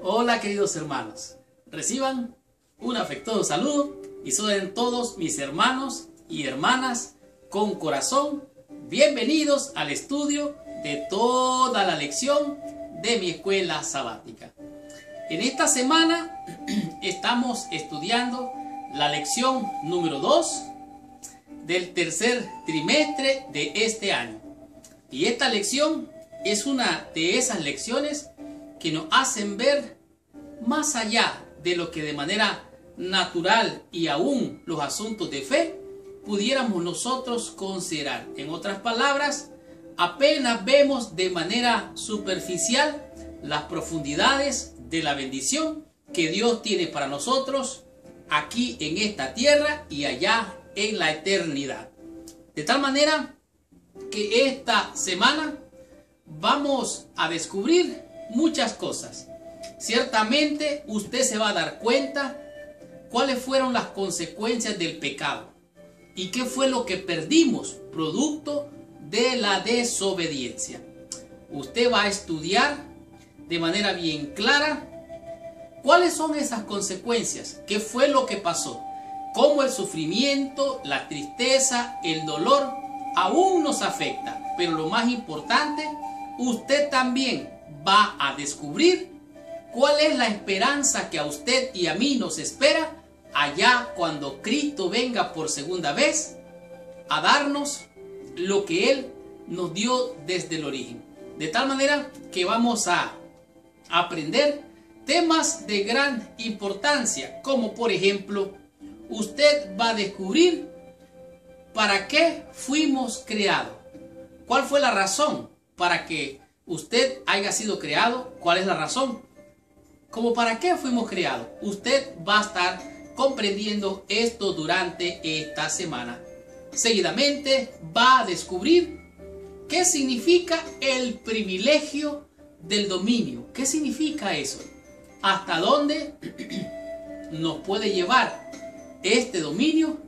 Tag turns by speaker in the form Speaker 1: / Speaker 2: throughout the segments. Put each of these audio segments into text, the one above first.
Speaker 1: Hola queridos hermanos, reciban un afectuoso saludo y sean todos mis hermanos y hermanas con corazón bienvenidos al estudio de toda la lección de mi escuela sabática. En esta semana estamos estudiando la lección número 2 del tercer trimestre de este año. Y esta lección es una de esas lecciones que nos hacen ver más allá de lo que de manera natural y aún los asuntos de fe pudiéramos nosotros considerar. En otras palabras, apenas vemos de manera superficial las profundidades de la bendición que Dios tiene para nosotros aquí en esta tierra y allá en la eternidad. De tal manera que esta semana vamos a descubrir muchas cosas. Ciertamente usted se va a dar cuenta cuáles fueron las consecuencias del pecado y qué fue lo que perdimos producto de la desobediencia. Usted va a estudiar de manera bien clara cuáles son esas consecuencias, qué fue lo que pasó, cómo el sufrimiento, la tristeza, el dolor aún nos afecta, pero lo más importante, usted también va a descubrir cuál es la esperanza que a usted y a mí nos espera allá cuando Cristo venga por segunda vez a darnos lo que Él nos dio desde el origen. De tal manera que vamos a aprender temas de gran importancia, como por ejemplo, usted va a descubrir para qué fuimos creados. ¿Cuál fue la razón para que usted haya sido creado? ¿Cuál es la razón? ¿Cómo para qué fuimos creados? Usted va a estar comprendiendo esto durante esta semana. Seguidamente va a descubrir qué significa el privilegio del dominio. ¿Qué significa eso? ¿Hasta dónde nos puede llevar este dominio?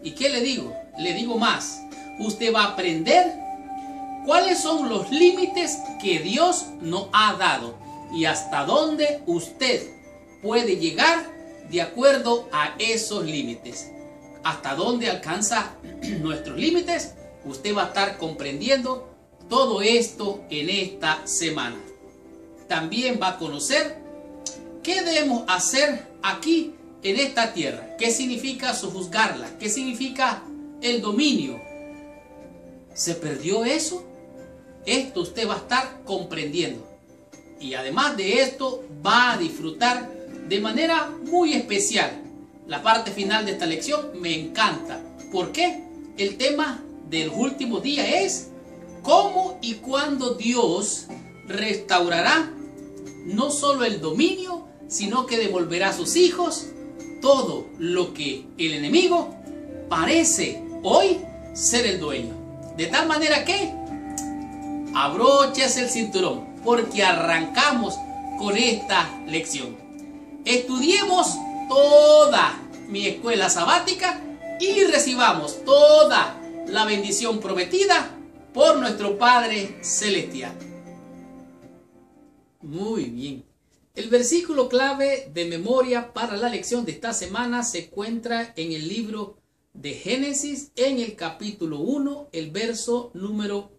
Speaker 1: ¿Y qué le digo? Le digo más. Usted va a aprender cuáles son los límites que Dios nos ha dado y hasta dónde usted puede llegar de acuerdo a esos límites. Hasta dónde alcanza nuestros límites, usted va a estar comprendiendo todo esto en esta semana. También va a conocer qué debemos hacer aquí en esta tierra. ¿Qué significa sojuzgarla? ¿Qué significa el dominio? ¿Se perdió eso? Esto usted va a estar comprendiendo. Y además de esto, va a disfrutar de manera muy especial. La parte final de esta lección me encanta. ¿Por qué? El tema del último día es cómo y cuándo Dios restaurará no solo el dominio, sino que devolverá a sus hijos todo lo que el enemigo parece hoy ser el dueño. De tal manera que abróchese el cinturón, porque arrancamos con esta lección. Estudiemos toda mi escuela sabática y recibamos toda la bendición prometida por nuestro Padre Celestial. Muy bien. El versículo clave de memoria para la lección de esta semana se encuentra en el libro de Génesis, en el capítulo 1, el verso número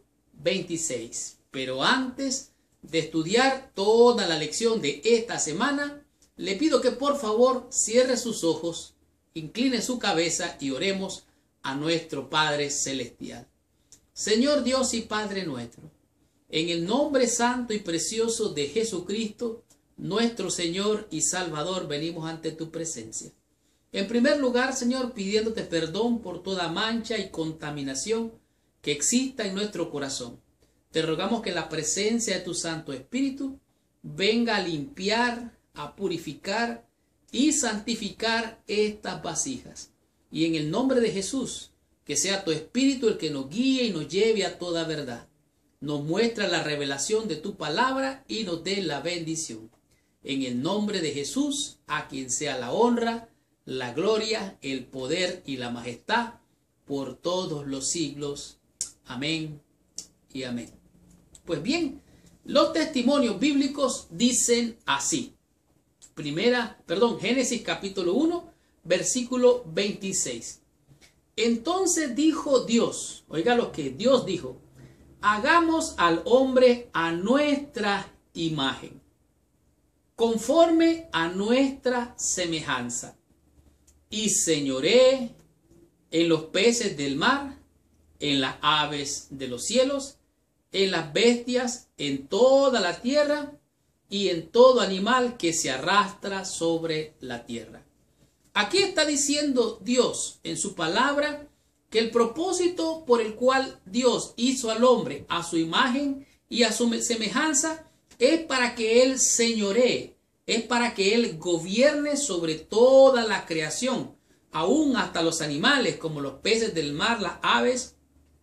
Speaker 1: 26. Pero antes de estudiar toda la lección de esta semana, le pido que por favor cierre sus ojos, incline su cabeza y oremos a nuestro Padre Celestial. Señor Dios y Padre nuestro, en el nombre santo y precioso de Jesucristo, nuestro Señor y Salvador, venimos ante tu presencia. En primer lugar, Señor, pidiéndote perdón por toda mancha y contaminación que exista en nuestro corazón. Te rogamos que la presencia de tu Santo Espíritu venga a limpiar, a purificar y santificar estas vasijas. Y en el nombre de Jesús, que sea tu Espíritu el que nos guíe y nos lleve a toda verdad. Nos muestra la revelación de tu palabra y nos dé la bendición. En el nombre de Jesús, a quien sea la honra, la gloria, el poder y la majestad por todos los siglos. Amén y amén. Pues bien, los testimonios bíblicos dicen así. Génesis capítulo 1, versículo 26. Entonces dijo Dios, oiga lo que Dios dijo: hagamos al hombre a nuestra imagen, conforme a nuestra semejanza, y señoree en los peces del mar, en las aves de los cielos, en las bestias, en toda la tierra y en todo animal que se arrastra sobre la tierra. Aquí está diciendo Dios en su palabra que el propósito por el cual Dios hizo al hombre a su imagen y a su semejanza es para que él señoree, es para que él gobierne sobre toda la creación, aún hasta los animales como los peces del mar, las aves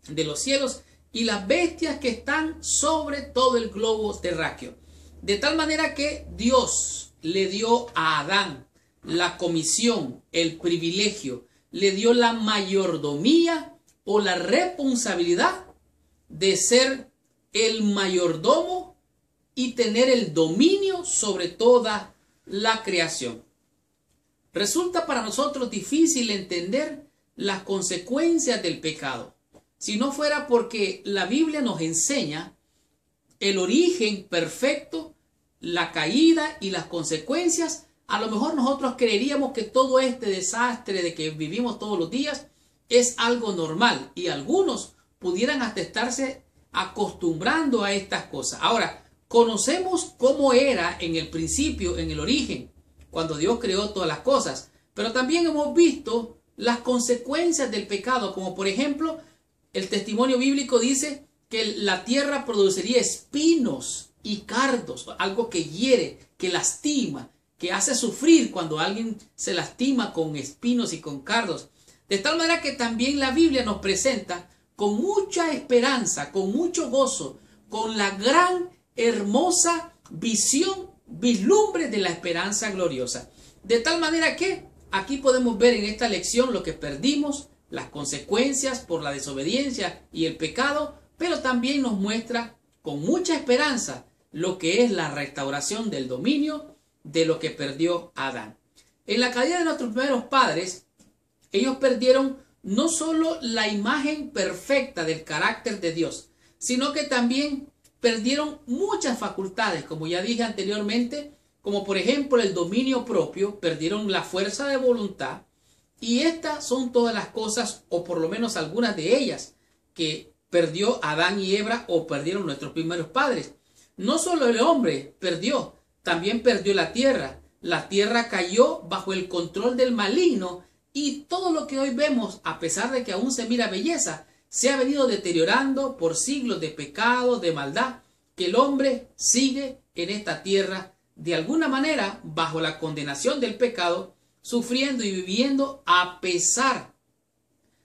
Speaker 1: de los cielos y las bestias que están sobre todo el globo terráqueo. De tal manera que Dios le dio a Adán la comisión, el privilegio, le dio la mayordomía o la responsabilidad de ser el mayordomo y tener el dominio sobre toda la creación. Resulta para nosotros difícil entender las consecuencias del pecado. Si no fuera porque la Biblia nos enseña el origen perfecto, la caída y las consecuencias, a lo mejor nosotros creeríamos que todo este desastre de que vivimos todos los días es algo normal y algunos pudieran hasta estarse acostumbrando a estas cosas. Ahora, conocemos cómo era en el principio, en el origen, cuando Dios creó todas las cosas, pero también hemos visto las consecuencias del pecado, como por ejemplo, el testimonio bíblico dice que la tierra produciría espinos y cardos, algo que hiere, que lastima, que hace sufrir cuando alguien se lastima con espinos y con cardos. De tal manera que también la Biblia nos presenta con mucha esperanza, con mucho gozo, con la gran, hermosa visión, vislumbre de la esperanza gloriosa. De tal manera que aquí podemos ver en esta lección lo que perdimos, las consecuencias por la desobediencia y el pecado, pero también nos muestra con mucha esperanza lo que es la restauración del dominio de lo que perdió Adán. En la caída de nuestros primeros padres, ellos perdieron no solo la imagen perfecta del carácter de Dios, sino que también perdieron muchas facultades, como ya dije anteriormente, como por ejemplo el dominio propio, perdieron la fuerza de voluntad, y estas son todas las cosas, o por lo menos algunas de ellas, que perdió Adán y Eva o perdieron nuestros primeros padres. No solo el hombre perdió, también perdió la tierra. La tierra cayó bajo el control del maligno y todo lo que hoy vemos, a pesar de que aún se mira belleza, se ha venido deteriorando por siglos de pecado, de maldad, que el hombre sigue en esta tierra de alguna manera bajo la condenación del pecado, sufriendo y viviendo a pesar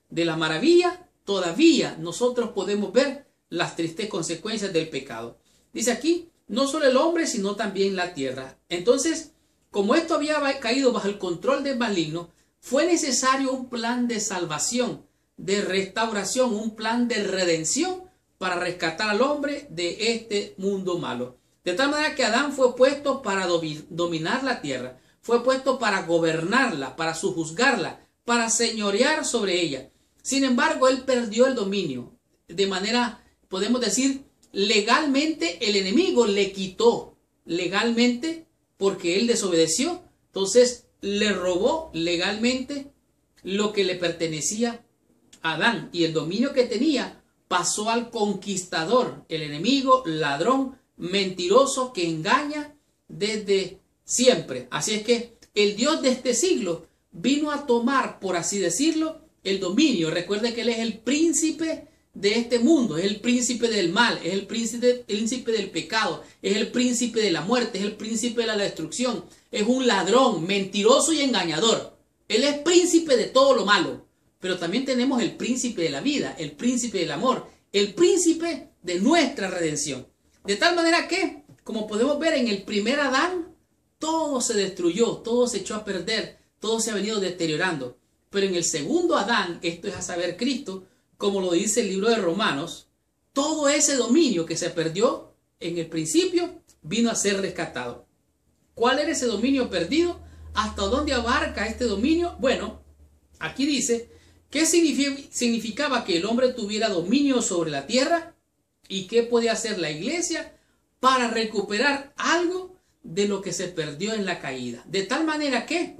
Speaker 1: de la maravilla. Todavía nosotros podemos ver las tristes consecuencias del pecado. Dice aquí, no solo el hombre, sino también la tierra. Entonces, como esto había caído bajo el control del maligno, fue necesario un plan de salvación, de restauración, un plan de redención para rescatar al hombre de este mundo malo. De tal manera que Adán fue puesto para dominar la tierra, fue puesto para gobernarla, para sojuzgarla, para señorear sobre ella. Sin embargo, él perdió el dominio. De manera, podemos decir, legalmente el enemigo le quitó legalmente porque él desobedeció. Entonces le robó legalmente lo que le pertenecía a Adán, y el dominio que tenía pasó al conquistador, el enemigo, ladrón, mentiroso que engaña desde siempre. Así es que el Dios de este siglo vino a tomar, por así decirlo, el dominio. Recuerde que él es el príncipe de este mundo, es el príncipe del mal, es el príncipe del pecado, es el príncipe de la muerte, es el príncipe de la destrucción, es un ladrón, mentiroso y engañador. Él es príncipe de todo lo malo, pero también tenemos el príncipe de la vida, el príncipe del amor, el príncipe de nuestra redención. De tal manera que, como podemos ver en el primer Adán, todo se destruyó, todo se echó a perder, todo se ha venido deteriorando. Pero en el segundo Adán, esto es a saber Cristo, como lo dice el libro de Romanos, todo ese dominio que se perdió en el principio vino a ser rescatado. ¿Cuál era ese dominio perdido? ¿Hasta dónde abarca este dominio? Bueno, aquí dice, ¿qué significaba que el hombre tuviera dominio sobre la tierra? ¿Y qué podía hacer la iglesia para recuperar algo de lo que se perdió en la caída? De tal manera que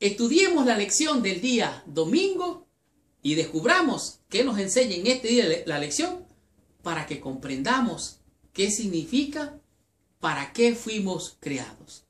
Speaker 1: estudiemos la lección del día domingo y descubramos qué nos enseña en este día la lección para que comprendamos qué significa, para qué fuimos creados.